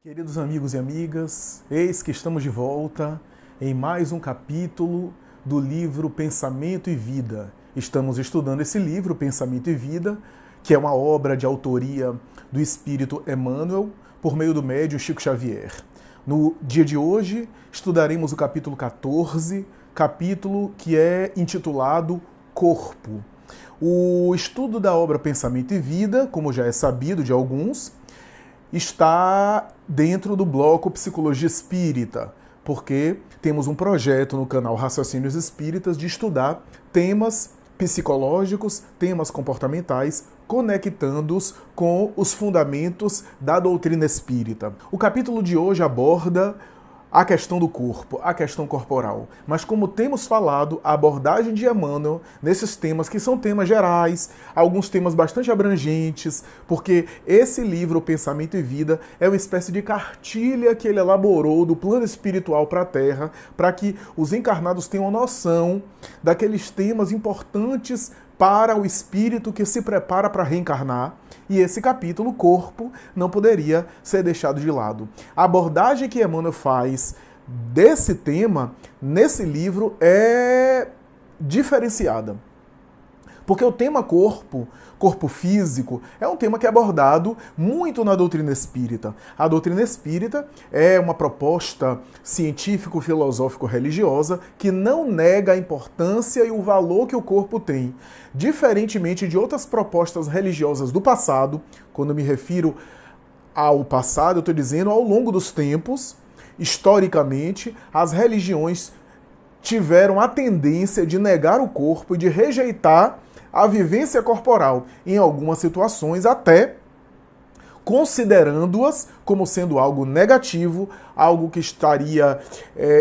Queridos amigos e amigas, eis que estamos de volta em mais um capítulo do livro Pensamento e Vida. Estamos estudando esse livro, Pensamento e Vida, que é uma obra de autoria do Espírito Emmanuel, por meio do médium Chico Xavier. No dia de hoje, estudaremos o capítulo 14, capítulo que é intitulado Corpo. O estudo da obra Pensamento e Vida, como já é sabido de alguns, está dentro do bloco Psicologia Espírita, porque temos um projeto no canal Raciocínios Espíritas de estudar temas psicológicos, temas comportamentais, conectando-os com os fundamentos da doutrina espírita. O capítulo de hoje aborda a questão do corpo, a questão corporal. Mas como temos falado, a abordagem de Emmanuel nesses temas, que são temas gerais, alguns temas bastante abrangentes, porque esse livro, Pensamento e Vida, é uma espécie de cartilha que ele elaborou do plano espiritual para a Terra, para que os encarnados tenham noção daqueles temas importantes para o espírito que se prepara para reencarnar. E esse capítulo, Corpo, não poderia ser deixado de lado. A abordagem que Emmanuel faz desse tema, nesse livro, é diferenciada. Porque o tema corpo físico, é um tema que é abordado muito na doutrina espírita. A doutrina espírita é uma proposta científico-filosófico-religiosa que não nega a importância e o valor que o corpo tem. Diferentemente de outras propostas religiosas do passado, quando eu me refiro ao passado, eu estou dizendo ao longo dos tempos, historicamente, as religiões tiveram a tendência de negar o corpo e de rejeitar a vivência corporal, em algumas situações até considerando-as como sendo algo negativo, algo que estaria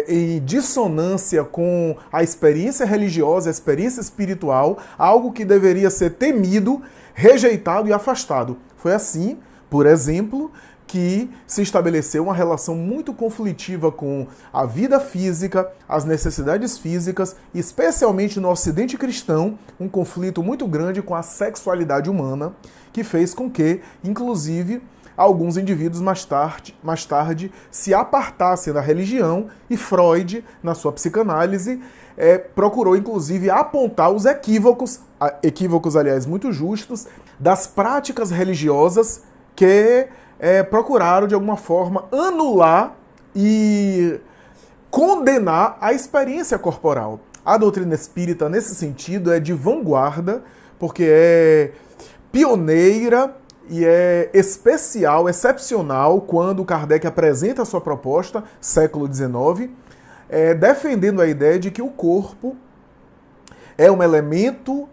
em dissonância com a experiência religiosa, a experiência espiritual, algo que deveria ser temido, rejeitado e afastado. Foi assim, por exemplo, que se estabeleceu uma relação muito conflitiva com a vida física, as necessidades físicas, especialmente no Ocidente cristão, um conflito muito grande com a sexualidade humana, que fez com que, inclusive, alguns indivíduos mais tarde se apartassem da religião, e Freud, na sua psicanálise, procurou, inclusive, apontar os equívocos, aliás, muito justos, das práticas religiosas que procuraram, de alguma forma, anular e condenar a experiência corporal. A doutrina espírita, nesse sentido, é de vanguarda, porque é pioneira e é especial, excepcional, quando Kardec apresenta a sua proposta, século XIX, defendendo a ideia de que o corpo é um elemento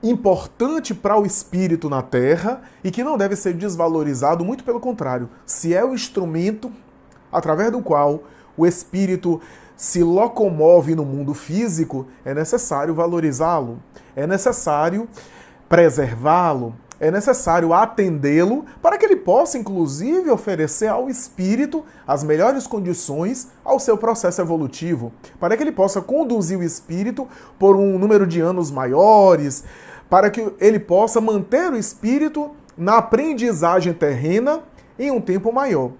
importante para o espírito na Terra e que não deve ser desvalorizado, muito pelo contrário. Se é o instrumento através do qual o espírito se locomove no mundo físico, é necessário valorizá-lo, é necessário preservá-lo, é necessário atendê-lo para que ele possa, inclusive, oferecer ao espírito as melhores condições ao seu processo evolutivo, para que ele possa conduzir o espírito por um número de anos maiores, para que ele possa manter o espírito na aprendizagem terrena em um tempo maior.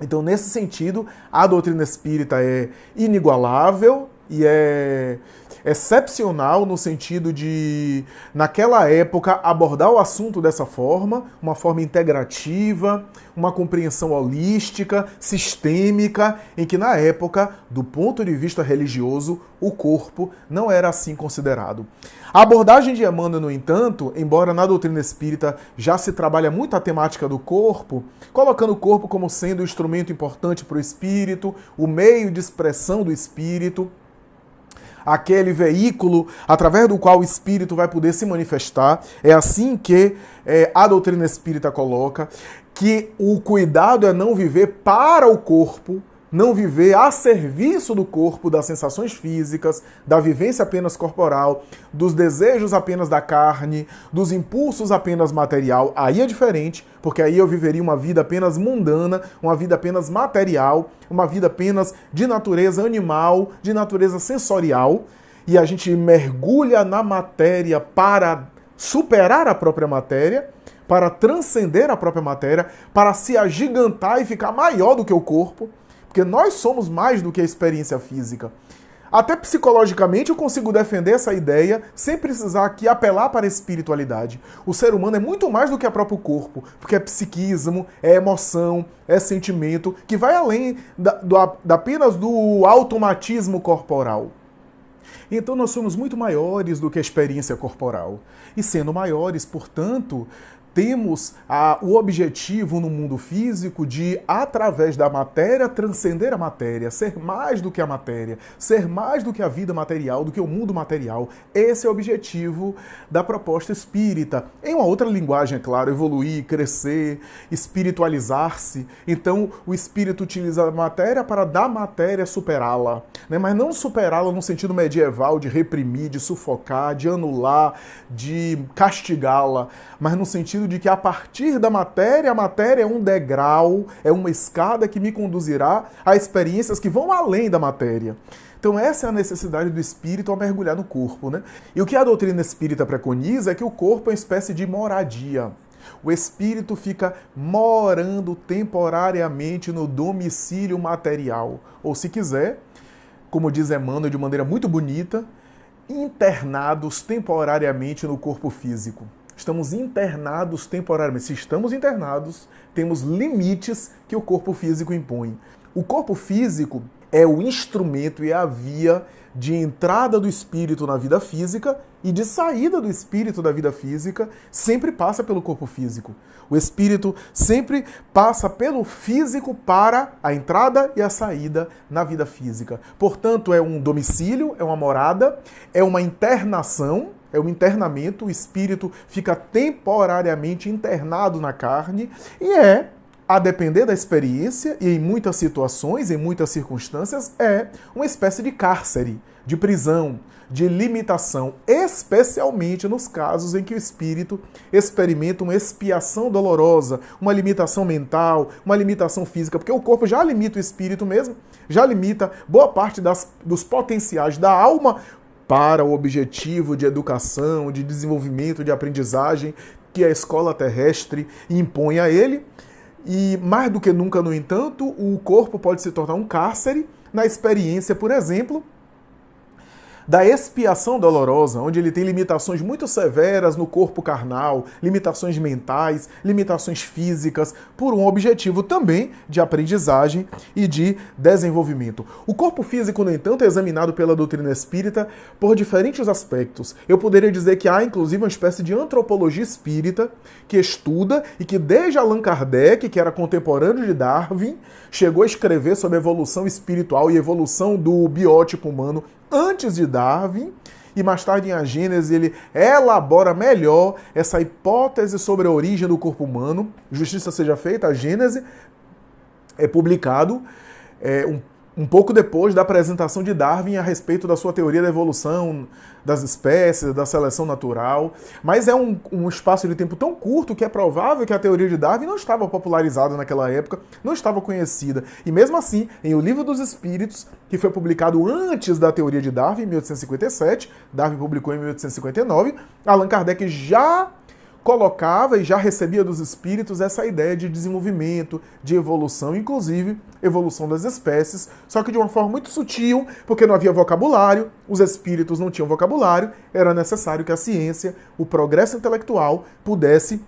Então, nesse sentido, a doutrina espírita é inigualável e é excepcional no sentido de, naquela época, abordar o assunto dessa forma, uma forma integrativa, uma compreensão holística, sistêmica, em que, na época, do ponto de vista religioso, o corpo não era assim considerado. A abordagem de Emmanuel, no entanto, embora na doutrina espírita já se trabalha muito a temática do corpo, colocando o corpo como sendo um instrumento importante para o espírito, o meio de expressão do espírito, aquele veículo através do qual o espírito vai poder se manifestar. É assim que a doutrina espírita coloca que o cuidado é não viver para o corpo, não viver a serviço do corpo, das sensações físicas, da vivência apenas corporal, dos desejos apenas da carne, dos impulsos apenas material. Aí é diferente, porque aí eu viveria uma vida apenas mundana, uma vida apenas material, uma vida apenas de natureza animal, de natureza sensorial, e a gente mergulha na matéria para superar a própria matéria, para transcender a própria matéria, para se agigantar e ficar maior do que o corpo, porque nós somos mais do que a experiência física. Até psicologicamente eu consigo defender essa ideia sem precisar aqui apelar para a espiritualidade. O ser humano é muito mais do que o próprio corpo, porque é psiquismo, é emoção, é sentimento, que vai além apenas do automatismo corporal. Então nós somos muito maiores do que a experiência corporal. E sendo maiores, portanto, temos o objetivo no mundo físico de, através da matéria, transcender a matéria, ser mais do que a matéria, ser mais do que a vida material, do que o mundo material. Esse é o objetivo da proposta espírita. Em uma outra linguagem, é claro, evoluir, crescer, espiritualizar-se. Então, o espírito utiliza a matéria para da matéria superá-la, né? Mas não superá-la no sentido medieval de reprimir, de sufocar, de anular, de castigá-la, mas no sentido de que a partir da matéria, a matéria é um degrau, é uma escada que me conduzirá a experiências que vão além da matéria. Então essa é a necessidade do espírito ao mergulhar no corpo, né? E o que a doutrina espírita preconiza é que o corpo é uma espécie de moradia. O espírito fica morando temporariamente no domicílio material. Ou se quiser, como diz Emmanuel de maneira muito bonita, internados temporariamente no corpo físico. Estamos internados temporariamente. Se estamos internados, temos limites que o corpo físico impõe. O corpo físico é o instrumento e a via de entrada do espírito na vida física e de saída do espírito da vida física, sempre passa pelo corpo físico. O espírito sempre passa pelo físico para a entrada e a saída na vida física. Portanto, é um domicílio, é uma morada, é uma internação, é um internamento, o espírito fica temporariamente internado na carne e a depender da experiência e em muitas situações, em muitas circunstâncias, é uma espécie de cárcere, de prisão, de limitação, especialmente nos casos em que o espírito experimenta uma expiação dolorosa, uma limitação mental, uma limitação física, porque o corpo já limita o espírito mesmo, já limita boa parte dos potenciais da alma para o objetivo de educação, de desenvolvimento, de aprendizagem que a escola terrestre impõe a ele. E mais do que nunca, no entanto, o corpo pode se tornar um cárcere na experiência, por exemplo, da expiação dolorosa, onde ele tem limitações muito severas no corpo carnal, limitações mentais, limitações físicas, por um objetivo também de aprendizagem e de desenvolvimento. O corpo físico, no entanto, é examinado pela doutrina espírita por diferentes aspectos. Eu poderia dizer que há, inclusive, uma espécie de antropologia espírita que estuda e que desde Allan Kardec, que era contemporâneo de Darwin, chegou a escrever sobre evolução espiritual e evolução do biótipo humano antes de Darwin, e mais tarde em A Gênese ele elabora melhor essa hipótese sobre a origem do corpo humano. Justiça seja feita, A Gênese é publicado um pouco depois da apresentação de Darwin a respeito da sua teoria da evolução das espécies, da seleção natural, mas é um espaço de tempo tão curto que é provável que a teoria de Darwin não estava popularizada naquela época, não estava conhecida. E mesmo assim, em O Livro dos Espíritos, que foi publicado antes da teoria de Darwin, em 1857, Darwin publicou em 1859, Allan Kardec já colocava e já recebia dos espíritos essa ideia de desenvolvimento, de evolução, inclusive evolução das espécies, só que de uma forma muito sutil, porque não havia vocabulário, os espíritos não tinham vocabulário, era necessário que a ciência, o progresso intelectual, pudesse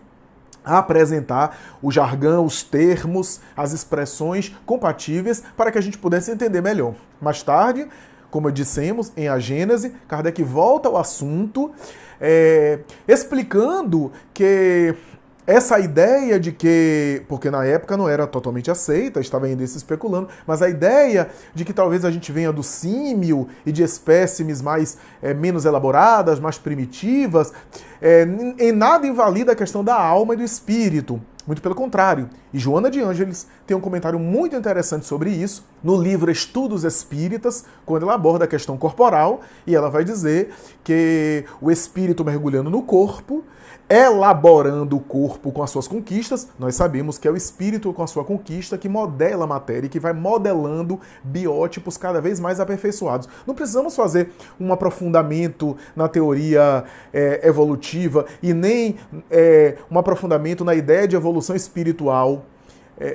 apresentar o jargão, os termos, as expressões compatíveis para que a gente pudesse entender melhor. Mais tarde, como dissemos, em A Gênese, Kardec volta ao assunto, explicando que essa ideia de que, porque na época não era totalmente aceita, estava ainda se especulando, mas a ideia de que talvez a gente venha do símio e de espécimes menos elaboradas, mais primitivas, em nada invalida a questão da alma e do espírito. Muito pelo contrário. E Joana de Ângeles tem um comentário muito interessante sobre isso no livro Estudos Espíritas, quando ela aborda a questão corporal, e ela vai dizer que o espírito mergulhando no corpo, elaborando o corpo com as suas conquistas, nós sabemos que é o espírito com a sua conquista que modela a matéria e que vai modelando biótipos cada vez mais aperfeiçoados. Não precisamos fazer um aprofundamento na teoria evolutiva e nem um aprofundamento na ideia de evolução espiritual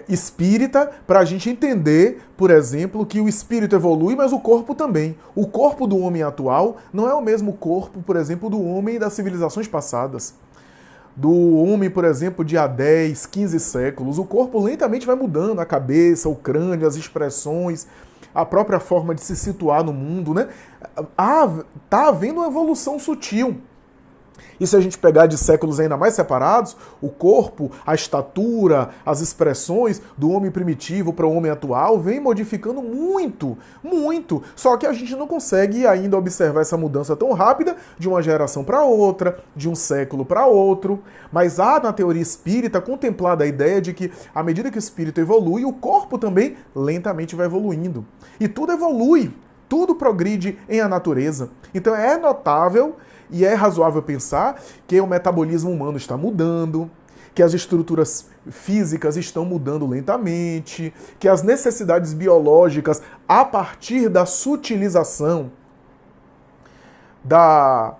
espírita para a gente entender, por exemplo, que o espírito evolui, mas o corpo também. O corpo do homem atual não é o mesmo corpo, por exemplo, do homem das civilizações passadas. Do homem, por exemplo, de há 10, 15 séculos. O corpo lentamente vai mudando, a cabeça, o crânio, as expressões, a própria forma de se situar no mundo, né? Tá havendo uma evolução sutil. E se a gente pegar de séculos ainda mais separados, o corpo, a estatura, as expressões do homem primitivo para o homem atual vem modificando muito, muito. Só que a gente não consegue ainda observar essa mudança tão rápida de uma geração para outra, de um século para outro. Mas há na teoria espírita contemplada a ideia de que, à medida que o espírito evolui, o corpo também lentamente vai evoluindo. E tudo evolui, tudo progride em a natureza. Então é notável e é razoável pensar que o metabolismo humano está mudando, que as estruturas físicas estão mudando lentamente, que as necessidades biológicas, a partir da sutilização, da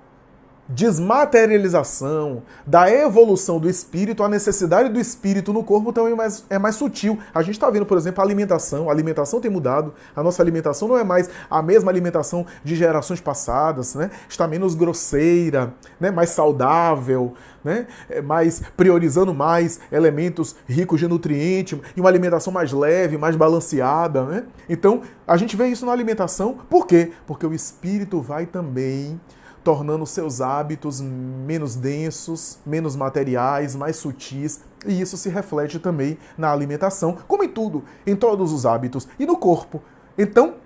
desmaterialização, da evolução do espírito, a necessidade do espírito no corpo também é mais sutil. A gente está vendo, por exemplo, a alimentação tem mudado, a nossa alimentação não é mais a mesma alimentação de gerações passadas, né? Está menos grosseira, né? Mais saudável, né? Mais priorizando mais elementos ricos de nutrientes e uma alimentação mais leve, mais balanceada, né? Então, a gente vê isso na alimentação. Por quê? Porque o espírito vai também tornando seus hábitos menos densos, menos materiais, mais sutis, e isso se reflete também na alimentação, como em tudo, em todos os hábitos e no corpo. Então,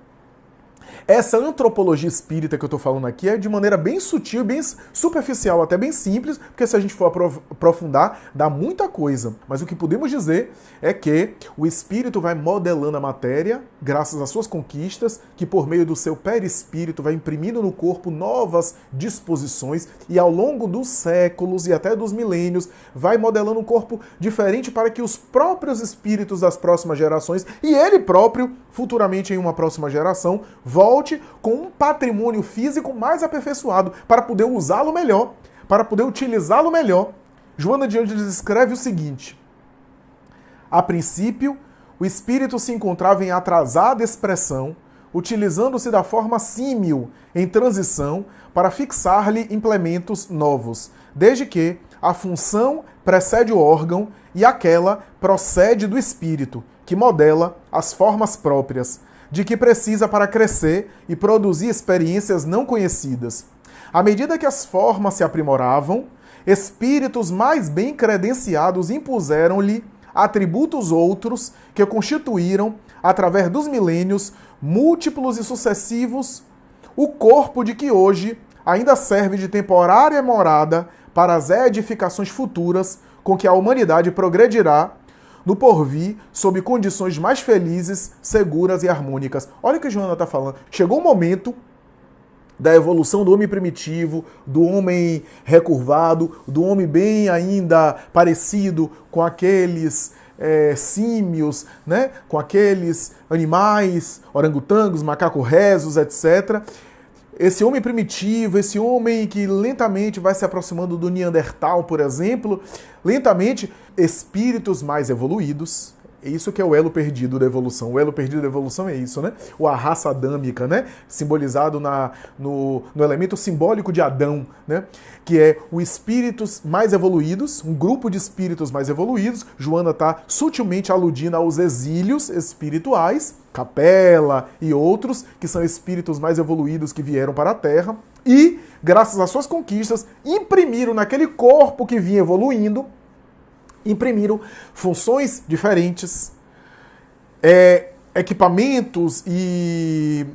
essa antropologia espírita que eu estou falando aqui é de maneira bem sutil, bem superficial, até bem simples, porque se a gente for aprofundar, dá muita coisa. Mas o que podemos dizer é que o espírito vai modelando a matéria, graças às suas conquistas, que por meio do seu perispírito vai imprimindo no corpo novas disposições e ao longo dos séculos e até dos milênios vai modelando um corpo diferente para que os próprios espíritos das próximas gerações e ele próprio, futuramente em uma próxima geração, volte com um patrimônio físico mais aperfeiçoado para poder usá-lo melhor, para poder utilizá-lo melhor. Joana de Ângeles escreve o seguinte: a princípio, o espírito se encontrava em atrasada expressão, utilizando-se da forma símil em transição para fixar-lhe implementos novos, desde que a função precede o órgão e aquela procede do espírito, que modela as formas próprias, de que precisa para crescer e produzir experiências não conhecidas. À medida que as formas se aprimoravam, espíritos mais bem credenciados impuseram-lhe atributos outros que constituíram, através dos milênios, múltiplos e sucessivos, o corpo de que hoje ainda serve de temporária morada para as edificações futuras com que a humanidade progredirá no porvir, sob condições mais felizes, seguras e harmônicas. Olha o que a Joana está falando. Chegou o momento da evolução do homem primitivo, do homem recurvado, do homem bem ainda parecido com aqueles símios, né? Com aqueles animais, orangotangos, macaco-rezos, etc. Esse homem primitivo, esse homem que lentamente vai se aproximando do Neandertal, por exemplo, lentamente, espíritos mais evoluídos, isso que é o elo perdido da evolução. O elo perdido da evolução é isso, né? Ou a raça adâmica, né? Simbolizado no elemento simbólico de Adão, né? Que é os espíritos mais evoluídos, um grupo de espíritos mais evoluídos. Joana está sutilmente aludindo aos exílios espirituais, Capela e outros, que são espíritos mais evoluídos que vieram para a Terra e, graças às suas conquistas, imprimiram naquele corpo que vinha evoluindo, imprimiram funções diferentes, equipamentos e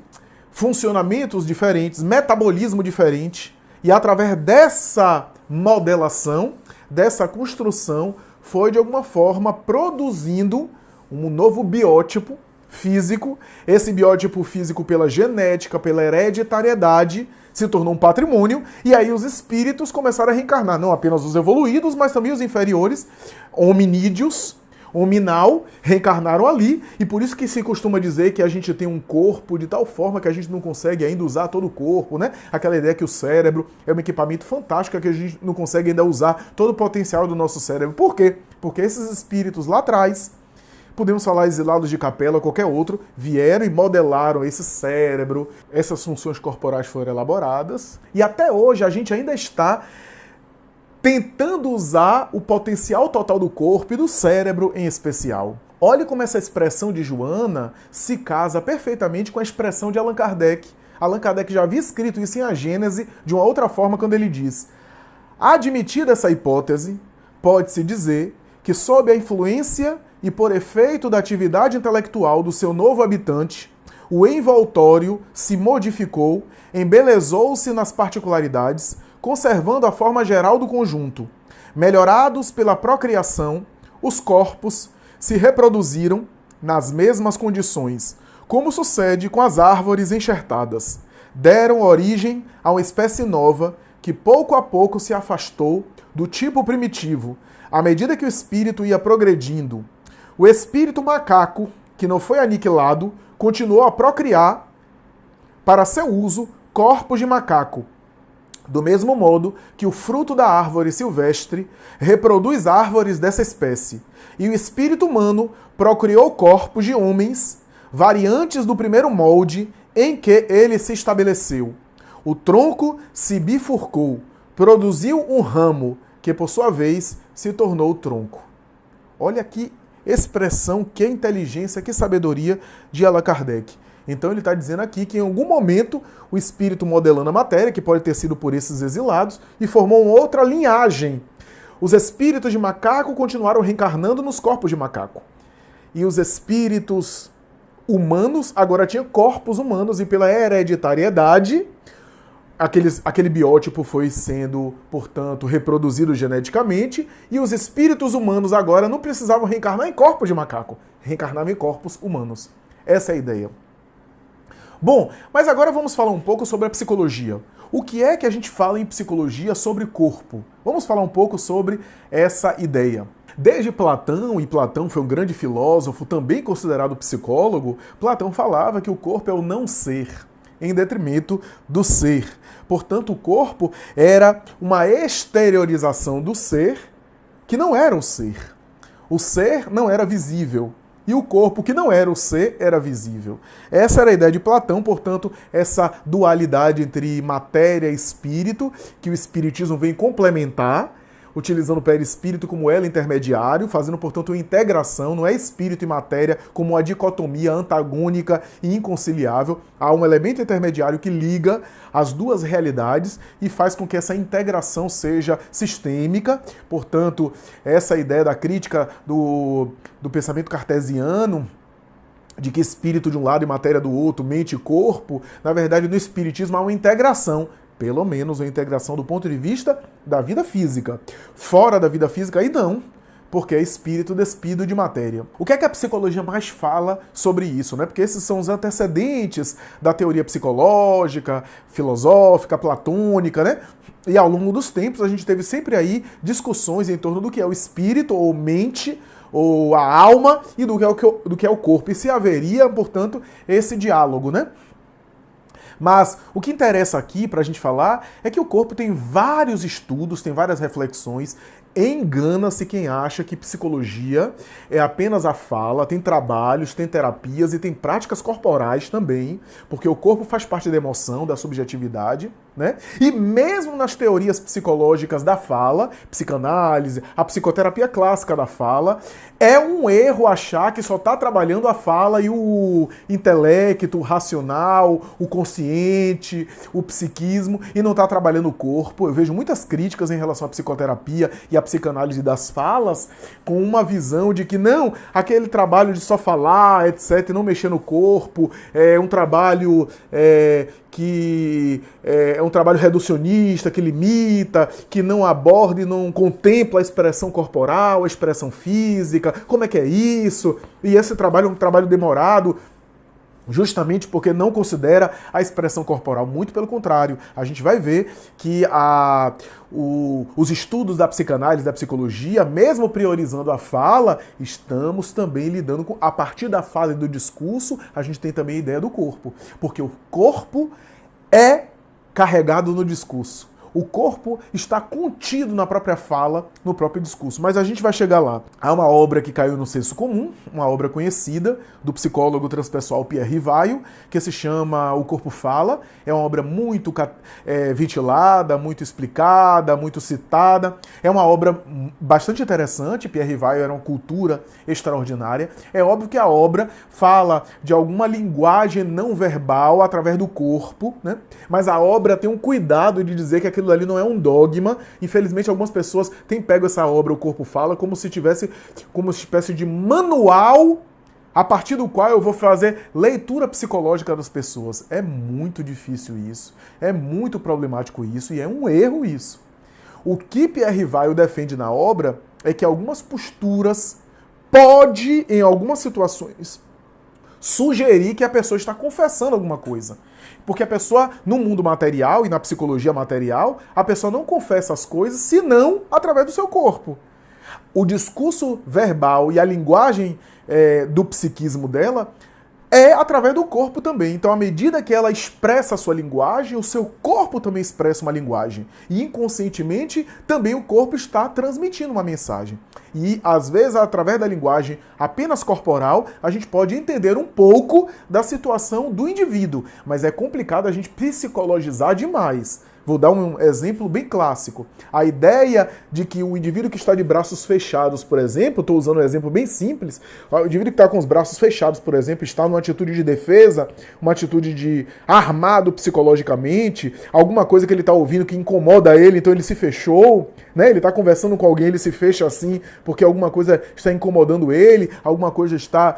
funcionamentos diferentes, metabolismo diferente, e através dessa modelação, dessa construção, foi de alguma forma produzindo um novo biótipo físico. Esse biótipo físico, pela genética, pela hereditariedade, se tornou um patrimônio, e aí os espíritos começaram a reencarnar, não apenas os evoluídos, mas também os inferiores, hominídeos, hominal, reencarnaram ali, e por isso que se costuma dizer que a gente tem um corpo de tal forma que a gente não consegue ainda usar todo o corpo, né? Aquela ideia que o cérebro é um equipamento fantástico, que a gente não consegue ainda usar todo o potencial do nosso cérebro. Por quê? Porque esses espíritos lá atrás, podemos falar exilados de capela, qualquer outro, vieram e modelaram esse cérebro, essas funções corporais foram elaboradas, e até hoje a gente ainda está tentando usar o potencial total do corpo e do cérebro em especial. Olhe como essa expressão de Joana se casa perfeitamente com a expressão de Allan Kardec. Allan Kardec já havia escrito isso em A Gênese de uma outra forma quando ele diz: admitida essa hipótese, pode-se dizer que sob a influência e por efeito da atividade intelectual do seu novo habitante, o envoltório se modificou, embelezou-se nas particularidades, conservando a forma geral do conjunto. Melhorados pela procriação, os corpos se reproduziram nas mesmas condições, como sucede com as árvores enxertadas. Deram origem a uma espécie nova que pouco a pouco se afastou do tipo primitivo, à medida que o espírito ia progredindo. O espírito macaco, que não foi aniquilado, continuou a procriar para seu uso corpos de macaco, do mesmo modo que o fruto da árvore silvestre reproduz árvores dessa espécie, e o espírito humano procriou corpos de homens, variantes do primeiro molde em que ele se estabeleceu. O tronco se bifurcou, produziu um ramo, que por sua vez se tornou tronco. Olha que expressão, que inteligência, que sabedoria de Allan Kardec. Então ele está dizendo aqui que em algum momento o espírito modelando a matéria, que pode ter sido por esses exilados, e formou uma outra linhagem. Os espíritos de macaco continuaram reencarnando nos corpos de macaco. E os espíritos humanos agora tinham corpos humanos, e pela hereditariedade, aquele biótipo foi sendo, portanto, reproduzido geneticamente, e os espíritos humanos agora não precisavam reencarnar em corpos de macaco, reencarnavam em corpos humanos. Essa é a ideia. Bom, mas agora vamos falar um pouco sobre a psicologia. O que é que a gente fala em psicologia sobre corpo? Vamos falar um pouco sobre essa ideia. Desde Platão, e Platão foi um grande filósofo, também considerado psicólogo, Platão falava que o corpo é o não ser, em detrimento do ser. Portanto, o corpo era uma exteriorização do ser que não era o ser. O ser não era visível. E o corpo, que não era o ser, era visível. Essa era a ideia de Platão, portanto, essa dualidade entre matéria e espírito, que o espiritismo vem complementar, utilizando o perispírito como elo intermediário, fazendo, portanto, uma integração, não é espírito e matéria como uma dicotomia antagônica e inconciliável. Há um elemento intermediário que liga as duas realidades e faz com que essa integração seja sistêmica. Portanto, essa ideia da crítica do pensamento cartesiano, de que espírito de um lado e matéria do outro, mente e corpo, na verdade, no espiritismo há uma integração, pelo menos uma integração do ponto de vista da vida física. Fora da vida física, aí não, porque é espírito despido de matéria. O que é que a psicologia mais fala sobre isso, né? Porque esses são os antecedentes da teoria psicológica, filosófica, platônica, né? E ao longo dos tempos a gente teve sempre aí discussões em torno do que é o espírito ou mente, ou a alma, e do que é o corpo. E se haveria, portanto, esse diálogo, né? Mas o que interessa aqui para a gente falar é que o corpo tem vários estudos, tem várias reflexões. Engana-se quem acha que psicologia é apenas a fala, tem trabalhos, tem terapias e tem práticas corporais também, porque o corpo faz parte da emoção, da subjetividade, né? E mesmo nas teorias psicológicas da fala, psicanálise, a psicoterapia clássica da fala, é um erro achar que só está trabalhando a fala e o intelecto, o racional, o consciente, o psiquismo, e não está trabalhando o corpo. Eu vejo muitas críticas em relação à psicoterapia e à psicanálise das falas com uma visão de que não, aquele trabalho de só falar, etc., e não mexer no corpo, é um trabalho que é um trabalho reducionista, que limita, que não aborda e não contempla a expressão corporal, a expressão física, como é que é isso? E esse trabalho é um trabalho demorado, justamente porque não considera a expressão corporal. Muito pelo contrário, a gente vai ver que os estudos da psicanálise, da psicologia, mesmo priorizando a fala, estamos também lidando com, a partir da fala e do discurso, a gente tem também a ideia do corpo. Porque o corpo é carregado no discurso. O corpo está contido na própria fala, no próprio discurso. Mas a gente vai chegar lá. Há uma obra que caiu no senso comum, uma obra conhecida, do psicólogo transpessoal Pierre Rivaio, que se chama O Corpo Fala. É uma obra muito ventilada, muito explicada, muito citada. É uma obra bastante interessante. Pierre Rivaio era uma cultura extraordinária. É óbvio que a obra fala de alguma linguagem não verbal através do corpo, né? Mas a obra tem um cuidado de dizer que aquilo ali não é um dogma. Infelizmente, algumas pessoas têm pego essa obra, O Corpo Fala, como se tivesse como uma espécie de manual a partir do qual eu vou fazer leitura psicológica das pessoas. É muito difícil isso, é muito problemático isso e é um erro isso. O que Pierre Rivaio defende na obra é que algumas posturas pode, em algumas situações, sugerir que a pessoa está confessando alguma coisa. Porque a pessoa, no mundo material e na psicologia material, a pessoa não confessa as coisas senão através do seu corpo. O discurso verbal e a linguagem do psiquismo dela é através do corpo também. Então, à medida que ela expressa a sua linguagem, o seu corpo também expressa uma linguagem. E, inconscientemente, também o corpo está transmitindo uma mensagem. E, às vezes, através da linguagem apenas corporal, a gente pode entender um pouco da situação do indivíduo. Mas é complicado a gente psicologizar demais. Vou dar um exemplo bem clássico. A ideia de que o indivíduo que está de braços fechados, por exemplo, estou usando um exemplo bem simples, o indivíduo que está com os braços fechados, por exemplo, está numa atitude de defesa, uma atitude de armado psicologicamente, alguma coisa que ele está ouvindo que incomoda ele, então ele se fechou, né? Ele está conversando com alguém, ele se fecha assim, porque alguma coisa está incomodando ele, alguma coisa está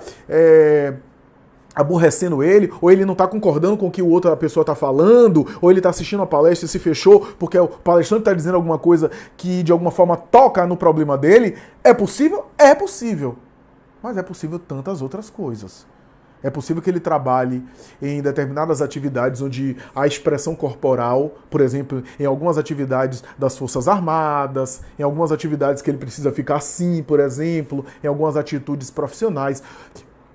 aborrecendo ele, ou ele não está concordando com o que a pessoa está falando, ou ele está assistindo a palestra e se fechou porque o palestrante está dizendo alguma coisa que de alguma forma toca no problema dele. É possível? É possível. Mas é possível tantas outras coisas. É possível que ele trabalhe em determinadas atividades onde a expressão corporal, por exemplo, em algumas atividades das Forças Armadas, em algumas atividades que ele precisa ficar assim, por exemplo, em algumas atitudes profissionais,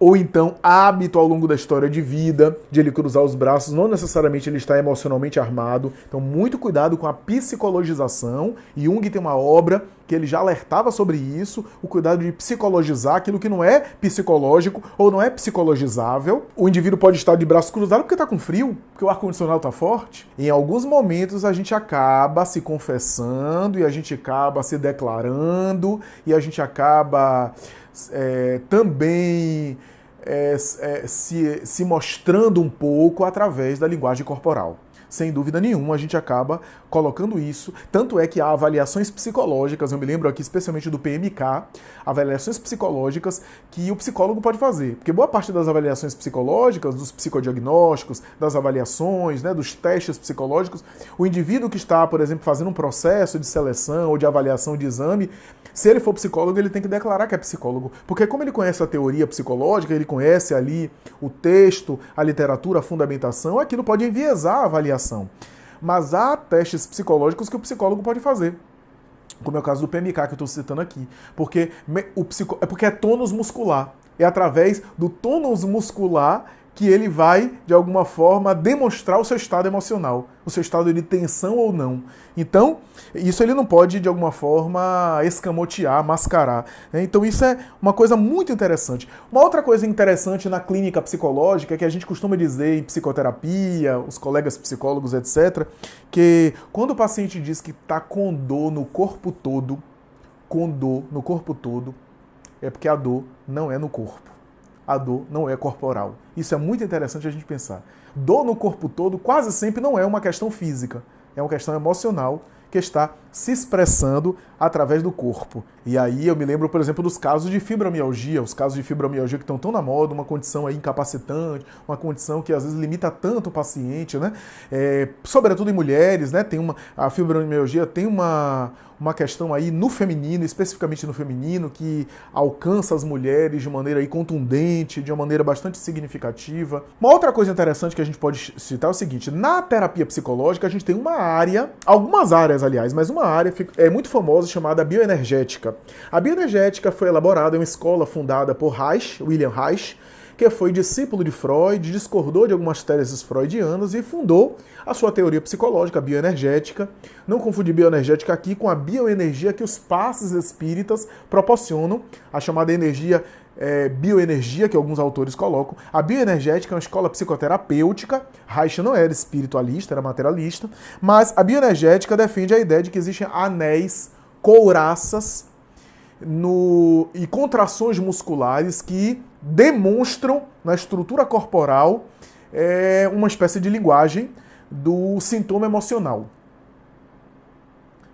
ou então hábito ao longo da história de vida, de ele cruzar os braços, não necessariamente ele está emocionalmente armado. Então, muito cuidado com a psicologização. Jung tem uma obra que ele já alertava sobre isso, o cuidado de psicologizar aquilo que não é psicológico ou não é psicologizável. O indivíduo pode estar de braços cruzados porque está com frio, porque o ar-condicionado está forte. Em alguns momentos a gente acaba se confessando e a gente acaba se declarando e a gente acaba também se mostrando um pouco através da linguagem corporal. Sem dúvida nenhuma, a gente acaba colocando isso. Tanto é que há avaliações psicológicas, eu me lembro aqui especialmente do PMK, avaliações psicológicas que o psicólogo pode fazer. Porque boa parte das avaliações psicológicas, dos psicodiagnósticos, das avaliações, né, dos testes psicológicos, o indivíduo que está, por exemplo, fazendo um processo de seleção ou de avaliação de exame, se ele for psicólogo, ele tem que declarar que é psicólogo. Porque como ele conhece a teoria psicológica, ele conhece ali o texto, a literatura, a fundamentação, aquilo pode enviesar a avaliação. Mas há testes psicológicos que o psicólogo pode fazer. Como é o caso do PMK que eu estou citando aqui. Porque é tônus muscular. É através do tônus muscular que ele vai, de alguma forma, demonstrar o seu estado emocional, o seu estado de tensão ou não. Então, isso ele não pode, de alguma forma, escamotear, mascarar. Então, isso é uma coisa muito interessante. Uma outra coisa interessante na clínica psicológica, que a gente costuma dizer em psicoterapia, os colegas psicólogos, etc., que quando o paciente diz que está com dor no corpo todo, é porque a dor não é no corpo. A dor não é corporal. Isso é muito interessante a gente pensar. Dor no corpo todo quase sempre não é uma questão física, é uma questão emocional que está se expressando através do corpo. E aí eu me lembro, por exemplo, dos casos de fibromialgia, os casos de fibromialgia que estão tão na moda, uma condição aí incapacitante, uma condição que às vezes limita tanto o paciente, né? Sobretudo em mulheres, né? A fibromialgia tem uma questão aí no feminino, especificamente no feminino, que alcança as mulheres de maneira aí contundente, de uma maneira bastante significativa. Uma outra coisa interessante que a gente pode citar é o seguinte: na terapia psicológica a gente tem uma área, algumas áreas aliás, mas uma área muito famosa chamada bioenergética. A bioenergética foi elaborada em uma escola fundada por William Reich, que foi discípulo de Freud, discordou de algumas teses freudianas e fundou a sua teoria psicológica, a bioenergética. Não confundir bioenergética aqui com a bioenergia que os passes espíritas proporcionam, a chamada bioenergia, que alguns autores colocam. A bioenergética é uma escola psicoterapêutica. Reich não era espiritualista, era materialista, mas a bioenergética defende a ideia de que existem anéis, couraças e contrações musculares que demonstram na estrutura corporal uma espécie de linguagem do sintoma emocional.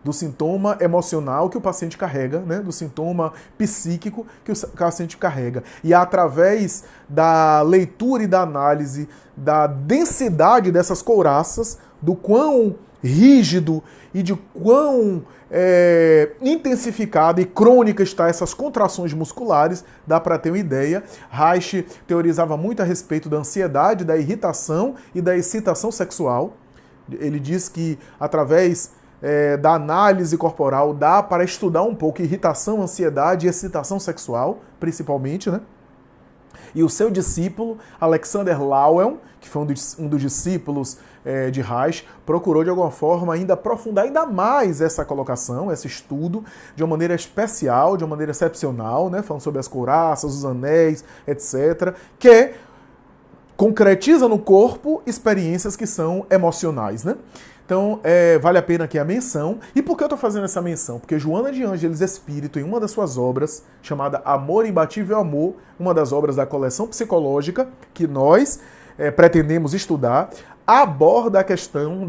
Do sintoma emocional que o paciente carrega, né? Do sintoma psíquico que o paciente carrega. E através da leitura e da análise da densidade dessas couraças, do quão rígido e de quão intensificada e crônica está essas contrações musculares, dá para ter uma ideia. Reich teorizava muito a respeito da ansiedade, da irritação e da excitação sexual. Ele diz que através da análise corporal dá para estudar um pouco irritação, ansiedade e excitação sexual, principalmente, né? E o seu discípulo, Alexander Lowell, que foi um dos discípulos de Reich, procurou de alguma forma ainda aprofundar ainda mais essa colocação, esse estudo, de uma maneira especial, de uma maneira excepcional, né? Falando sobre as couraças, os anéis, etc., que concretiza no corpo experiências que são emocionais, né? Então, vale a pena aqui a menção. E por que eu estou fazendo essa menção? Porque Joana de Ângeles Espírito, em uma das suas obras, chamada Amor, Imbatível Amor, uma das obras da coleção psicológica, que nós pretendemos estudar, aborda a questão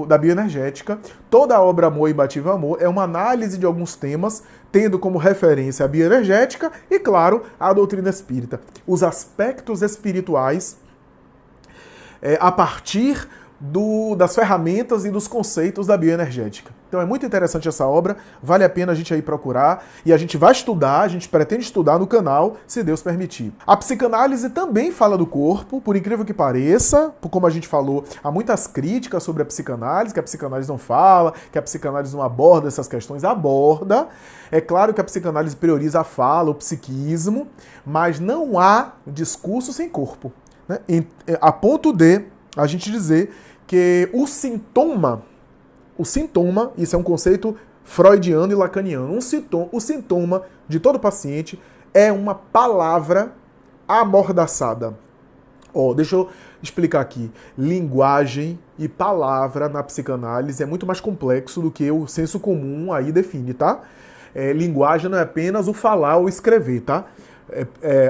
da bioenergética. Toda a obra Amor, Imbatível Amor é uma análise de alguns temas, tendo como referência a bioenergética e, claro, a doutrina espírita. Os aspectos espirituais a partir das ferramentas e dos conceitos da bioenergética. Então é muito interessante essa obra, vale a pena a gente aí procurar, e a gente vai estudar, a gente pretende estudar no canal, se Deus permitir. A psicanálise também fala do corpo, por incrível que pareça, como a gente falou, há muitas críticas sobre a psicanálise, que a psicanálise não fala, que a psicanálise não aborda essas questões, aborda. É claro que a psicanálise prioriza a fala, o psiquismo, mas não há discurso sem corpo, né? A ponto de a gente dizer que o sintoma, isso é um conceito freudiano e lacaniano, o sintoma de todo paciente é uma palavra amordaçada. Deixa eu explicar aqui. Linguagem e palavra na psicanálise é muito mais complexo do que o senso comum aí define, tá? Linguagem não é apenas o falar ou escrever, tá?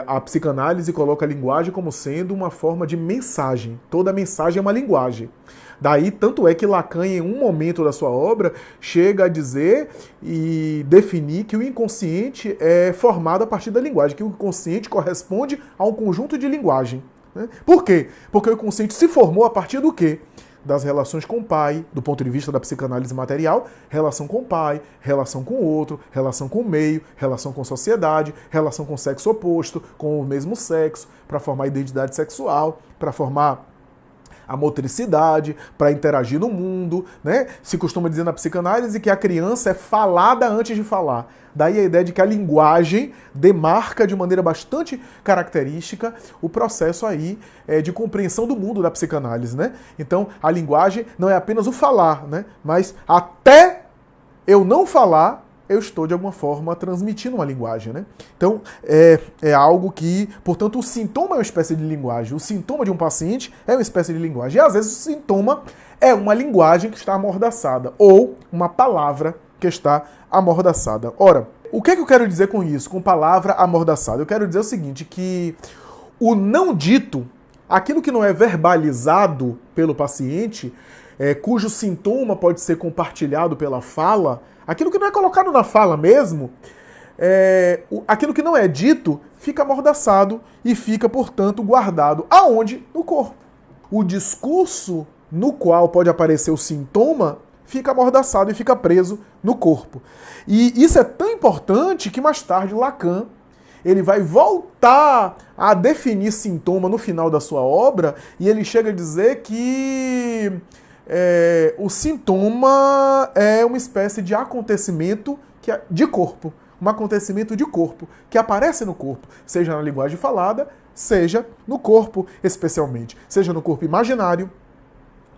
A psicanálise coloca a linguagem como sendo uma forma de mensagem. Toda mensagem é uma linguagem. Daí, tanto é que Lacan, em um momento da sua obra, chega a dizer e definir que o inconsciente é formado a partir da linguagem, que o inconsciente corresponde a um conjunto de linguagem, né? Por quê? Porque o inconsciente se formou a partir do quê? Das relações com o pai, do ponto de vista da psicanálise material, relação com o pai, relação com o outro, relação com o meio, relação com a sociedade, relação com o sexo oposto, com o mesmo sexo, para formar a identidade sexual, para formar a motricidade, para interagir no mundo, né? Se costuma dizer na psicanálise que a criança é falada antes de falar. Daí a ideia de que a linguagem demarca de maneira bastante característica o processo aí de compreensão do mundo da psicanálise, né? Então, a linguagem não é apenas o falar, né? Mas até eu não falar, eu estou, de alguma forma, transmitindo uma linguagem, né? Então, é algo que, portanto, o sintoma é uma espécie de linguagem. O sintoma de um paciente é uma espécie de linguagem. E, às vezes, o sintoma é uma linguagem que está amordaçada ou uma palavra que está amordaçada. Ora, o que é que eu quero dizer com isso, com palavra amordaçada? Eu quero dizer o seguinte, que o não dito, aquilo que não é verbalizado pelo paciente, cujo sintoma pode ser compartilhado pela fala, aquilo que não é colocado na fala mesmo, aquilo que não é dito fica amordaçado e fica, portanto, guardado. Aonde? No corpo. O discurso no qual pode aparecer o sintoma fica amordaçado e fica preso no corpo. E isso é tão importante que mais tarde Lacan ele vai voltar a definir sintoma no final da sua obra e ele chega a dizer que o sintoma é uma espécie de acontecimento de corpo. Um acontecimento de corpo, que aparece no corpo, seja na linguagem falada, seja no corpo especialmente. Seja no corpo imaginário,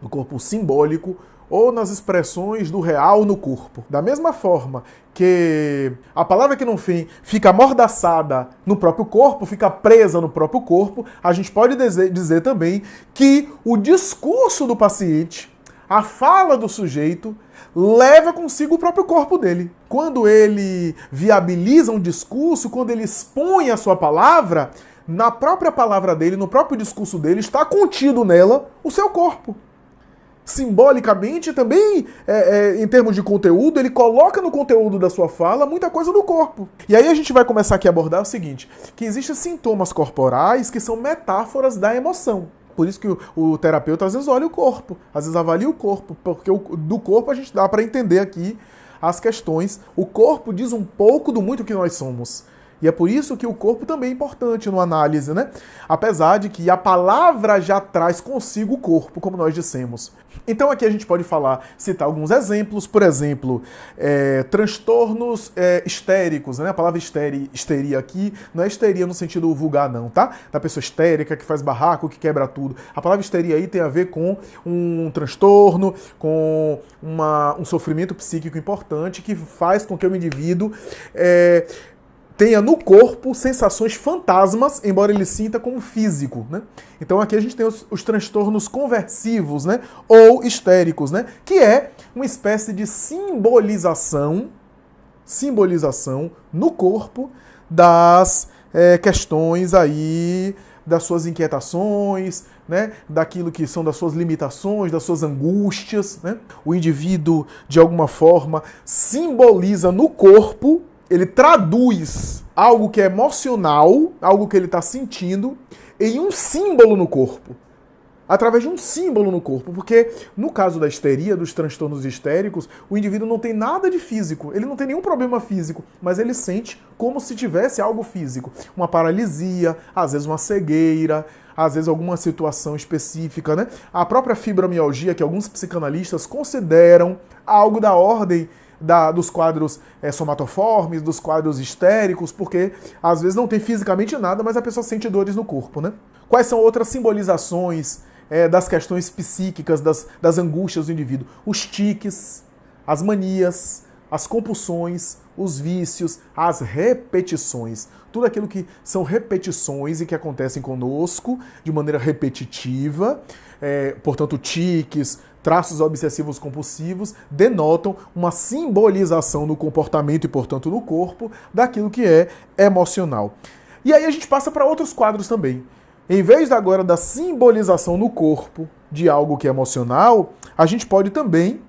no corpo simbólico, ou nas expressões do real no corpo. Da mesma forma que a palavra que não vem fica amordaçada no próprio corpo, fica presa no próprio corpo, a gente pode dizer também que o discurso do paciente, a fala do sujeito, leva consigo o próprio corpo dele. Quando ele viabiliza um discurso, quando ele expõe a sua palavra, na própria palavra dele, no próprio discurso dele, está contido nela o seu corpo. Simbolicamente, também, em termos de conteúdo, ele coloca no conteúdo da sua fala muita coisa do corpo. E aí a gente vai começar aqui a abordar o seguinte, que existem sintomas corporais que são metáforas da emoção. Por isso que o terapeuta às vezes olha o corpo, às vezes avalia o corpo, porque do corpo a gente dá para entender aqui as questões. O corpo diz um pouco do muito que nós somos. E é por isso que o corpo também é importante no análise, né? Apesar de que a palavra já traz consigo o corpo, como nós dissemos. Então aqui a gente pode citar alguns exemplos, por exemplo, transtornos histéricos, né? A palavra histeria aqui não é histeria no sentido vulgar não, tá? Da pessoa histérica que faz barraco, que quebra tudo. A palavra histeria aí tem a ver com um transtorno, com um sofrimento psíquico importante que faz com que o indivíduo tenha no corpo sensações fantasmas, embora ele sinta como físico, né? Então aqui a gente tem os transtornos conversivos, né? Ou histéricos, né? Que é uma espécie de simbolização no corpo das questões aí, das suas inquietações, né? Daquilo que são das suas limitações, das suas angústias, né? O indivíduo, de alguma forma, simboliza no corpo. Ele traduz algo que é emocional, algo que ele está sentindo, em um símbolo no corpo. Através de um símbolo no corpo. Porque no caso da histeria, dos transtornos histéricos, o indivíduo não tem nada de físico. Ele não tem nenhum problema físico, mas ele sente como se tivesse algo físico. Uma paralisia, às vezes uma cegueira, às vezes alguma situação específica, né? A própria fibromialgia, que alguns psicanalistas consideram algo da ordem dos quadros somatoformes, dos quadros histéricos, porque às vezes não tem fisicamente nada, mas a pessoa sente dores no corpo, né? Quais são outras simbolizações das questões psíquicas, das angústias do indivíduo? Os tiques, as manias, as compulsões, os vícios, as repetições. Tudo aquilo que são repetições e que acontecem conosco de maneira repetitiva, portanto, tiques, traços obsessivos compulsivos denotam uma simbolização no comportamento e, portanto, no corpo daquilo que é emocional. E aí a gente passa para outros quadros também. Em vez agora da simbolização no corpo de algo que é emocional, a gente pode também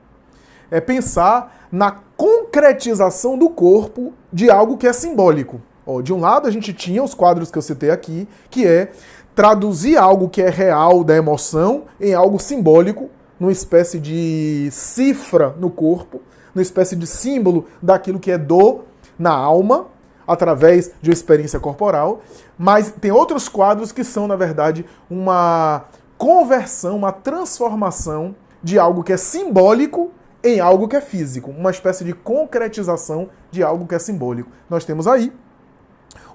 pensar na concretização do corpo de algo que é simbólico. De um lado a gente tinha os quadros que eu citei aqui, que é traduzir algo que é real da emoção em algo simbólico, numa espécie de cifra no corpo, numa espécie de símbolo daquilo que é dor na alma, através de uma experiência corporal. Mas tem outros quadros que são, na verdade, uma conversão, uma transformação de algo que é simbólico em algo que é físico, uma espécie de concretização de algo que é simbólico. Nós temos aí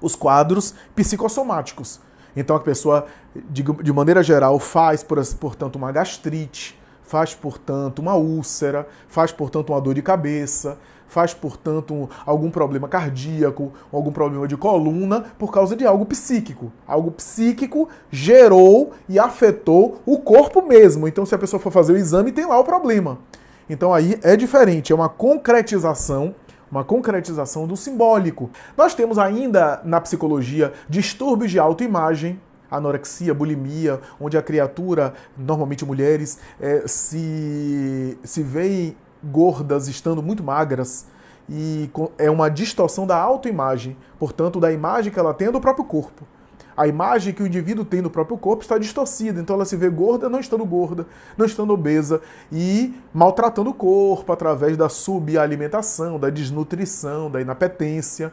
os quadros psicossomáticos. Então a pessoa, de maneira geral, faz, portanto, uma gastrite, faz, portanto, uma úlcera, faz, portanto, uma dor de cabeça, faz, portanto, algum problema cardíaco, algum problema de coluna, por causa de algo psíquico. Algo psíquico gerou e afetou o corpo mesmo. Então, se a pessoa for fazer o exame, tem lá o problema. Então, aí é diferente, é uma concretização do simbólico. Nós temos ainda, na psicologia, distúrbios de autoimagem. anorexia, bulimia, onde a criatura, normalmente mulheres, se veem gordas estando muito magras, e é uma distorção da autoimagem, portanto, da imagem que ela tem do próprio corpo. A imagem que o indivíduo tem do próprio corpo está distorcida, então ela se vê gorda, não estando obesa e maltratando o corpo através da subalimentação, da desnutrição, da inapetência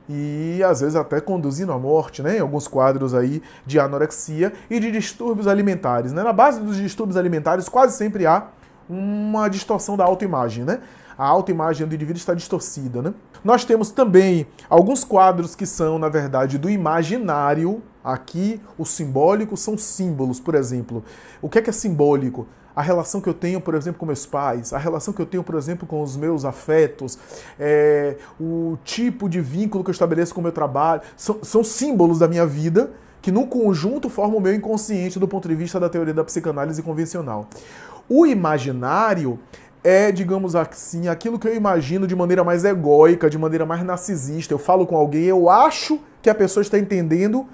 e às vezes até conduzindo à morte, né? Em alguns quadros aí de anorexia e de distúrbios alimentares, né? Na base dos distúrbios alimentares quase sempre há uma distorção da autoimagem, né? A autoimagem do indivíduo está distorcida, né? Nós temos também alguns quadros que são, na verdade, do imaginário. Aqui, o simbólico são símbolos, por exemplo. O que é simbólico? A relação que eu tenho, por exemplo, com meus pais, a relação que eu tenho, por exemplo, com os meus afetos, o tipo de vínculo que eu estabeleço com o meu trabalho, são símbolos da minha vida que, no conjunto, formam o meu inconsciente do ponto de vista da teoria da psicanálise convencional. O imaginário é, digamos assim, aquilo que eu imagino de maneira mais egóica, de maneira mais narcisista. Eu falo com alguém, eu acho que a pessoa está entendendo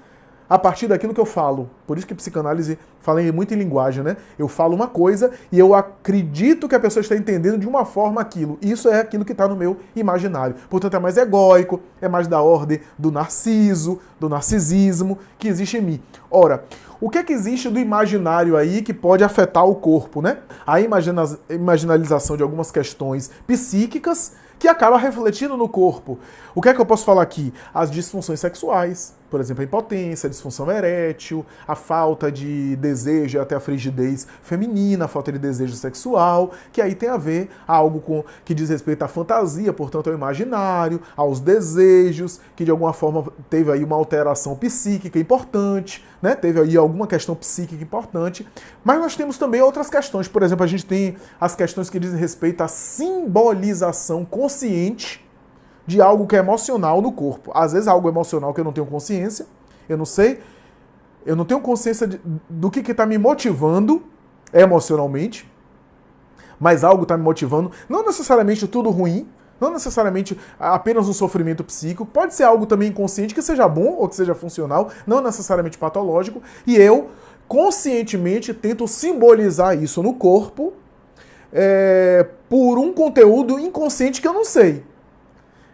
a partir daquilo que eu falo. Por isso que psicanálise fala muito em linguagem, né? Eu falo uma coisa e eu acredito que a pessoa está entendendo de uma forma aquilo. Isso é aquilo que está no meu imaginário. Portanto, é mais egóico, é mais da ordem do narciso, do narcisismo que existe em mim. Ora, o que é que existe do imaginário aí que pode afetar o corpo, né? A imaginalização de algumas questões psíquicas que acaba refletindo no corpo. O que é que eu posso falar aqui? As disfunções sexuais, por exemplo, a impotência, a disfunção erétil, a falta de desejo, até a frigidez feminina, a falta de desejo sexual, que aí tem a ver algo que diz respeito à fantasia, portanto ao imaginário, aos desejos, que de alguma forma teve aí uma alteração psíquica importante, né? Teve aí alguma questão psíquica importante, mas nós temos também outras questões. Por exemplo, a gente tem as questões que dizem respeito à simbolização consciente de algo que é emocional no corpo. Às vezes algo emocional que eu não tenho consciência, eu não tenho consciência do que está me motivando emocionalmente, mas algo está me motivando, não necessariamente tudo ruim, não necessariamente apenas um sofrimento psíquico, pode ser algo também inconsciente que seja bom ou que seja funcional, não necessariamente patológico, e eu conscientemente tento simbolizar isso no corpo por um conteúdo inconsciente que eu não sei.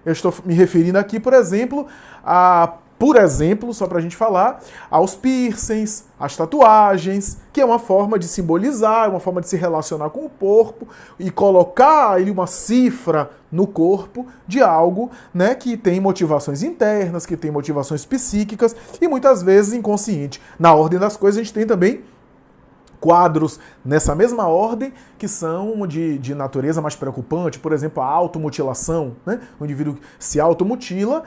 Eu estou me referindo aqui, por exemplo, só para a gente falar, aos piercings, às tatuagens, que é uma forma de simbolizar, uma forma de se relacionar com o corpo e colocar ali uma cifra no corpo de algo, né, que tem motivações internas, que tem motivações psíquicas e muitas vezes inconsciente. Na ordem das coisas, a gente tem também quadros nessa mesma ordem que são de natureza mais preocupante, por exemplo, a automutilação, né? O indivíduo se automutila,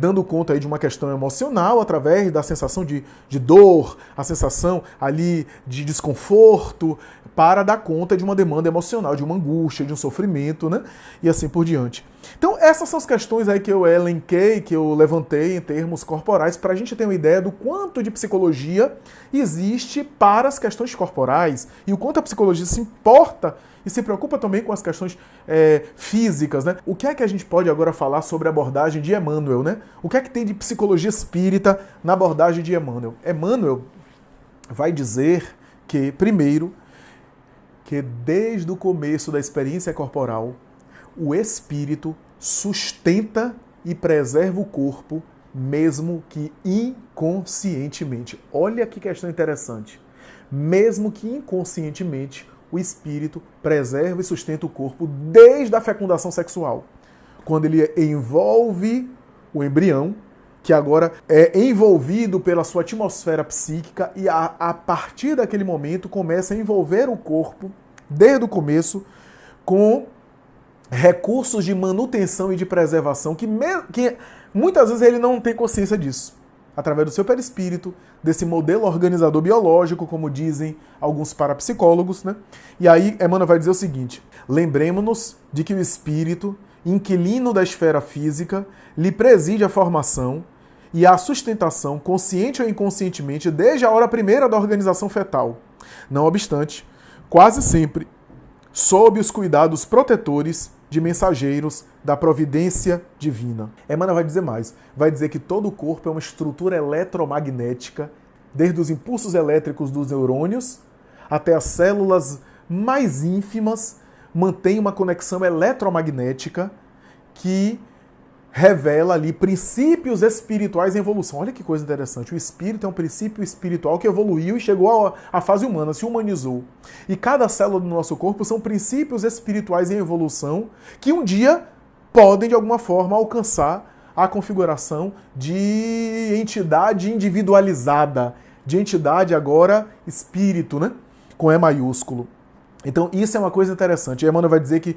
dando conta aí de uma questão emocional através da sensação de dor, a sensação ali de desconforto, para dar conta de uma demanda emocional, de uma angústia, de um sofrimento, né? E assim por diante. Então, essas são as questões aí que eu elenquei, que eu levantei em termos corporais, para a gente ter uma ideia do quanto de psicologia existe para as questões corporais e o quanto a psicologia se importa e se preocupa também com as questões físicas, né? O que é que a gente pode agora falar sobre a abordagem de Emmanuel, né? O que é que tem de psicologia espírita na abordagem de Emmanuel? Emmanuel vai dizer que, primeiro, que desde o começo da experiência corporal, o espírito sustenta e preserva o corpo, mesmo que inconscientemente. Olha que questão interessante. Mesmo que inconscientemente, o espírito preserva e sustenta o corpo desde a fecundação sexual. Quando ele envolve o embrião, que agora é envolvido pela sua atmosfera psíquica e a partir daquele momento começa a envolver o corpo, desde o começo, com recursos de manutenção e de preservação que muitas vezes ele não tem consciência disso. Através do seu perispírito, desse modelo organizador biológico, como dizem alguns parapsicólogos, né? E aí Emmanuel vai dizer o seguinte: lembremos-nos de que o espírito, inquilino da esfera física, lhe preside a formação e a sustentação, consciente ou inconscientemente, desde a hora primeira da organização fetal. Não obstante, quase sempre, sob os cuidados protetores de mensageiros da providência divina. Emmanuel vai dizer mais. Vai dizer que todo o corpo é uma estrutura eletromagnética desde os impulsos elétricos dos neurônios até as células mais ínfimas, mantém uma conexão eletromagnética que revela ali princípios espirituais em evolução. Olha que coisa interessante. O espírito é um princípio espiritual que evoluiu e chegou à fase humana, se humanizou. E cada célula do nosso corpo são princípios espirituais em evolução que um dia podem, de alguma forma, alcançar a configuração de entidade individualizada, de entidade agora espírito, né? Com E maiúsculo. Então, isso é uma coisa interessante. E Emmanuel vai dizer que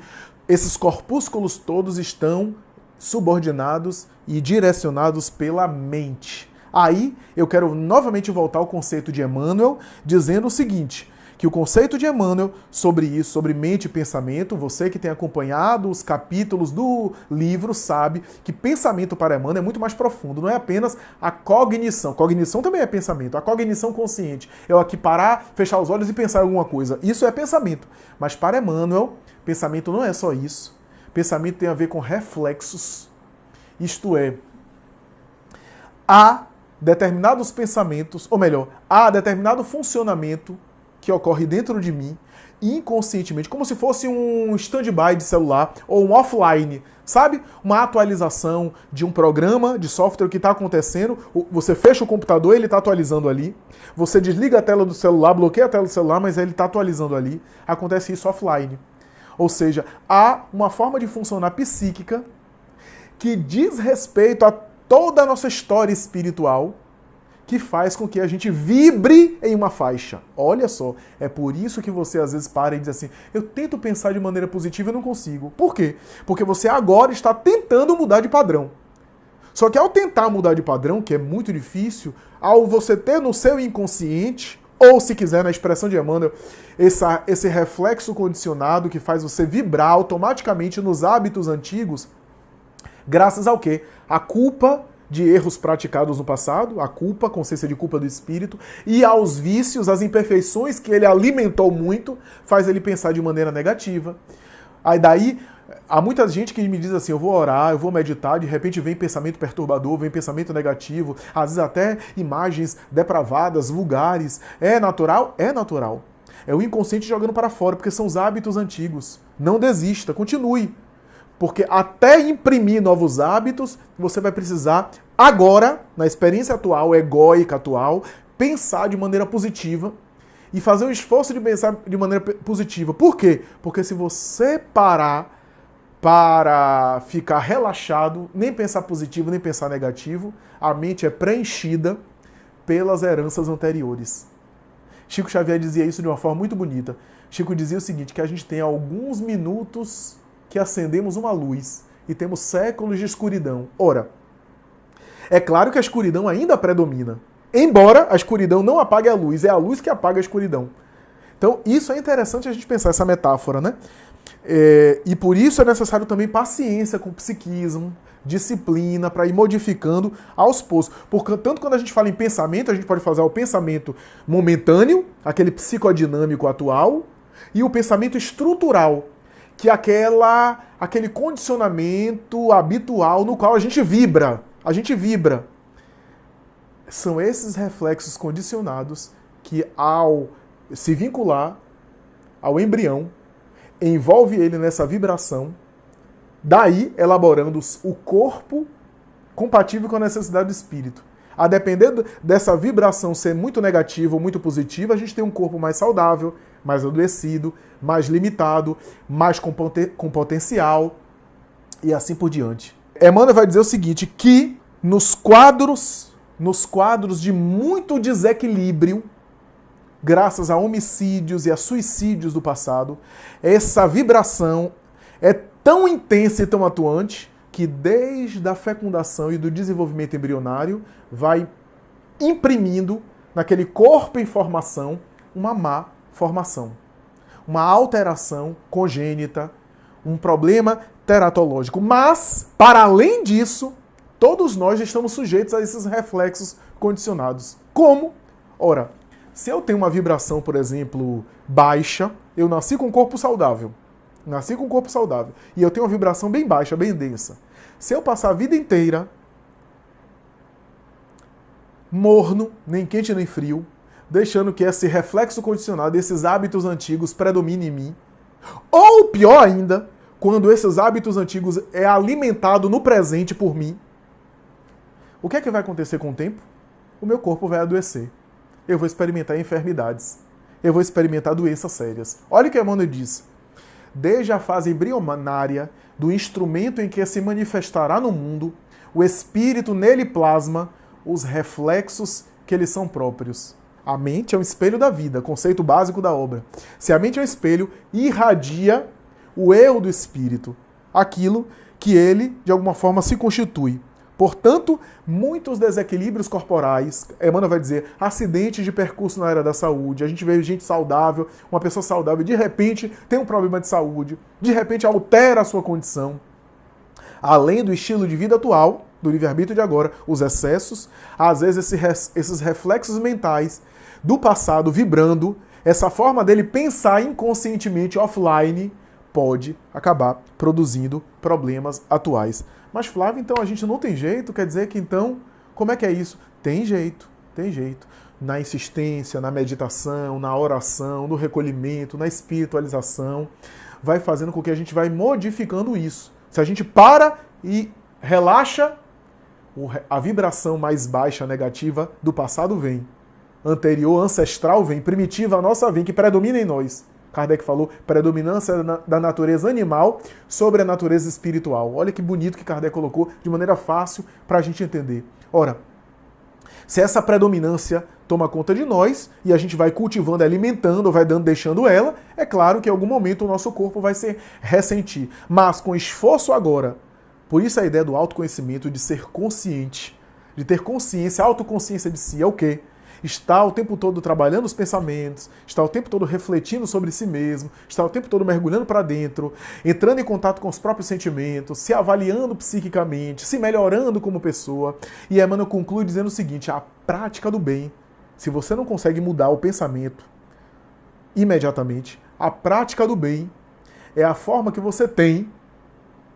esses corpúsculos todos estão subordinados e direcionados pela mente. Aí, eu quero novamente voltar ao conceito de Emmanuel, dizendo o seguinte, que o conceito de Emmanuel sobre isso, sobre mente e pensamento, você que tem acompanhado os capítulos do livro sabe que pensamento para Emmanuel é muito mais profundo, não é apenas a cognição. Cognição também é pensamento, a cognição consciente. Eu aqui parar, fechar os olhos e pensar em alguma coisa. Isso é pensamento. Mas para Emmanuel, pensamento não é só isso. Pensamento tem a ver com reflexos. Isto é, há determinados pensamentos, ou melhor, há determinado funcionamento que ocorre dentro de mim, inconscientemente, como se fosse um stand-by de celular ou um offline, sabe? Uma atualização de um programa de software que está acontecendo, você fecha o computador, ele está atualizando ali, você desliga a tela do celular, bloqueia a tela do celular, mas ele está atualizando ali, acontece isso offline. Ou seja, há uma forma de funcionar psíquica que diz respeito a toda a nossa história espiritual, que faz com que a gente vibre em uma faixa. Olha só, é por isso que você às vezes para e diz assim, eu tento pensar de maneira positiva e não consigo. Por quê? Porque você agora está tentando mudar de padrão. Só que ao tentar mudar de padrão, que é muito difícil, ao você ter no seu inconsciente, ou se quiser, na expressão de Emmanuel, esse reflexo condicionado que faz você vibrar automaticamente nos hábitos antigos, graças ao quê? A culpa de erros praticados no passado, a culpa, a consciência de culpa do espírito, e aos vícios, às imperfeições que ele alimentou muito, faz ele pensar de maneira negativa. Aí daí, há muita gente que me diz assim, eu vou orar, eu vou meditar, de repente vem pensamento perturbador, vem pensamento negativo, às vezes até imagens depravadas, vulgares. É natural? É natural. É o inconsciente jogando para fora, porque são os hábitos antigos. Não desista, continue. Porque até imprimir novos hábitos, você vai precisar, agora, na experiência atual, egóica atual, pensar de maneira positiva e fazer um esforço de pensar de maneira positiva. Por quê? Porque se você parar para ficar relaxado, nem pensar positivo, nem pensar negativo, a mente é preenchida pelas heranças anteriores. Chico Xavier dizia isso de uma forma muito bonita. Chico dizia o seguinte, que a gente tem alguns minutos que acendemos uma luz e temos séculos de escuridão. Ora, é claro que a escuridão ainda predomina. Embora a escuridão não apague a luz, é a luz que apaga a escuridão. Então, isso é interessante a gente pensar, essa metáfora, né? E por isso é necessário também paciência com o psiquismo, disciplina, para ir modificando aos poucos. Porque tanto quando a gente fala em pensamento, a gente pode fazer o pensamento momentâneo, aquele psicodinâmico atual, e o pensamento estrutural, que é aquele condicionamento habitual no qual a gente vibra. A gente vibra. São esses reflexos condicionados que, ao se vincular ao embrião, envolve ele nessa vibração, daí elaborando o corpo compatível com a necessidade do espírito. A depender dessa vibração ser muito negativa ou muito positiva, a gente tem um corpo mais saudável, mais adoecido, mais limitado, mais com potencial e assim por diante. Emmanuel vai dizer o seguinte, que nos quadros de muito desequilíbrio, graças a homicídios e a suicídios do passado, essa vibração é tão intensa e tão atuante que desde a fecundação e do desenvolvimento embrionário vai imprimindo naquele corpo em formação uma má formação, uma alteração congênita, um problema teratológico. Mas, para além disso, todos nós estamos sujeitos a esses reflexos condicionados. Como? Ora, se eu tenho uma vibração, por exemplo, baixa, eu nasci com um corpo saudável. E eu tenho uma vibração bem baixa, bem densa. Se eu passar a vida inteira morno, nem quente nem frio, deixando que esse reflexo condicionado, esses hábitos antigos predominem em mim. Ou pior ainda, quando esses hábitos antigos é alimentado no presente por mim, o que é que vai acontecer com o tempo? O meu corpo vai adoecer. Eu vou experimentar enfermidades. Eu vou experimentar doenças sérias. Olha o que Emmanuel diz. Desde a fase embrionária do instrumento em que se manifestará no mundo, o espírito nele plasma os reflexos que lhe são próprios. A mente é um espelho da vida, conceito básico da obra. Se a mente é um espelho, irradia o eu do espírito, aquilo que ele, de alguma forma, se constitui. Portanto, muitos desequilíbrios corporais, Emmanuel vai dizer, acidentes de percurso na área da saúde, a gente vê gente saudável, uma pessoa saudável, de repente tem um problema de saúde, de repente altera a sua condição. Além do estilo de vida atual, do livre-arbítrio de agora, os excessos, às vezes esses reflexos mentais do passado vibrando, essa forma dele pensar inconscientemente offline, pode acabar produzindo problemas atuais. Mas, Flávio, então a gente não tem jeito? Quer dizer que então, como é que é isso? Tem jeito, tem jeito. Na insistência, na meditação, na oração, no recolhimento, na espiritualização, vai fazendo com que a gente vai modificando isso. Se a gente para e relaxa, a vibração mais baixa, negativa, do passado vem. Anterior, ancestral vem, primitiva, a nossa vem, que predomina em nós. Kardec falou, predominância da natureza animal sobre a natureza espiritual. Olha que bonito que Kardec colocou de maneira fácil para a gente entender. Ora, se essa predominância toma conta de nós e a gente vai cultivando, alimentando, vai deixando ela, é claro que em algum momento o nosso corpo vai se ressentir. Mas com esforço agora, por isso a ideia do autoconhecimento, de ser consciente, de ter consciência, autoconsciência de si, é o quê? Está o tempo todo trabalhando os pensamentos, está o tempo todo refletindo sobre si mesmo, está o tempo todo mergulhando para dentro, entrando em contato com os próprios sentimentos, se avaliando psiquicamente, se melhorando como pessoa. E Emmanuel conclui dizendo o seguinte, a prática do bem, se você não consegue mudar o pensamento imediatamente, a prática do bem é a forma que você tem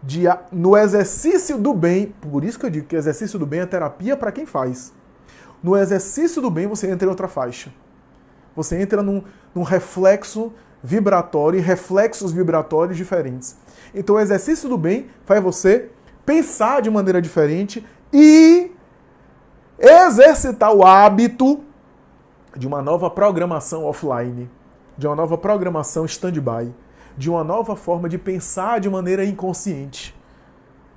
de, no exercício do bem, por isso que eu digo que o exercício do bem é terapia para quem faz. No exercício do bem, você entra em outra faixa. Você entra num reflexo vibratório e reflexos vibratórios diferentes. Então, o exercício do bem faz você pensar de maneira diferente e exercitar o hábito de uma nova programação offline, de uma nova programação stand-by, de uma nova forma de pensar de maneira inconsciente.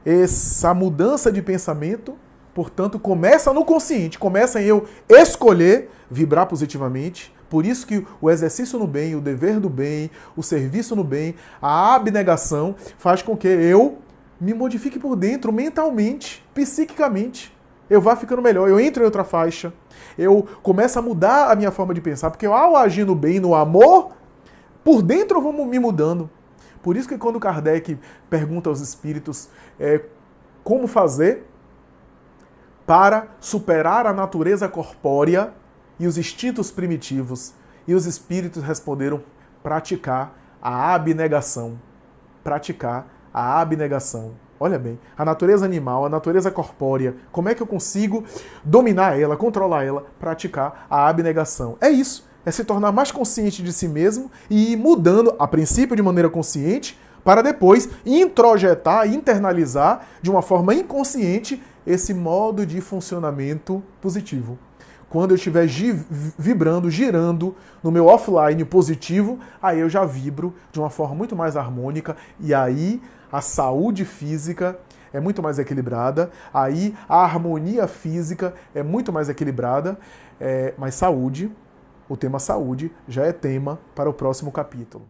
Essa mudança de pensamento, portanto, começa no consciente, começa em eu escolher vibrar positivamente. Por isso que o exercício no bem, o dever do bem, o serviço no bem, a abnegação faz com que eu me modifique por dentro, mentalmente, psiquicamente. Eu vá ficando melhor, eu entro em outra faixa, eu começo a mudar a minha forma de pensar, porque ao agir no bem, no amor, por dentro eu vou me mudando. Por isso que quando Kardec pergunta aos espíritos como fazer para superar a natureza corpórea e os instintos primitivos. E os espíritos responderam, praticar a abnegação. Praticar a abnegação. Olha bem, a natureza animal, a natureza corpórea, como é que eu consigo dominar ela, controlar ela? Praticar a abnegação. É isso, é se tornar mais consciente de si mesmo e ir mudando, a princípio de maneira consciente, para depois introjetar, internalizar de uma forma inconsciente esse modo de funcionamento positivo. Quando eu estiver vibrando, girando no meu offline positivo, aí eu já vibro de uma forma muito mais harmônica e aí a saúde física é muito mais equilibrada, aí a harmonia física é muito mais equilibrada, mas saúde, o tema saúde já é tema para o próximo capítulo.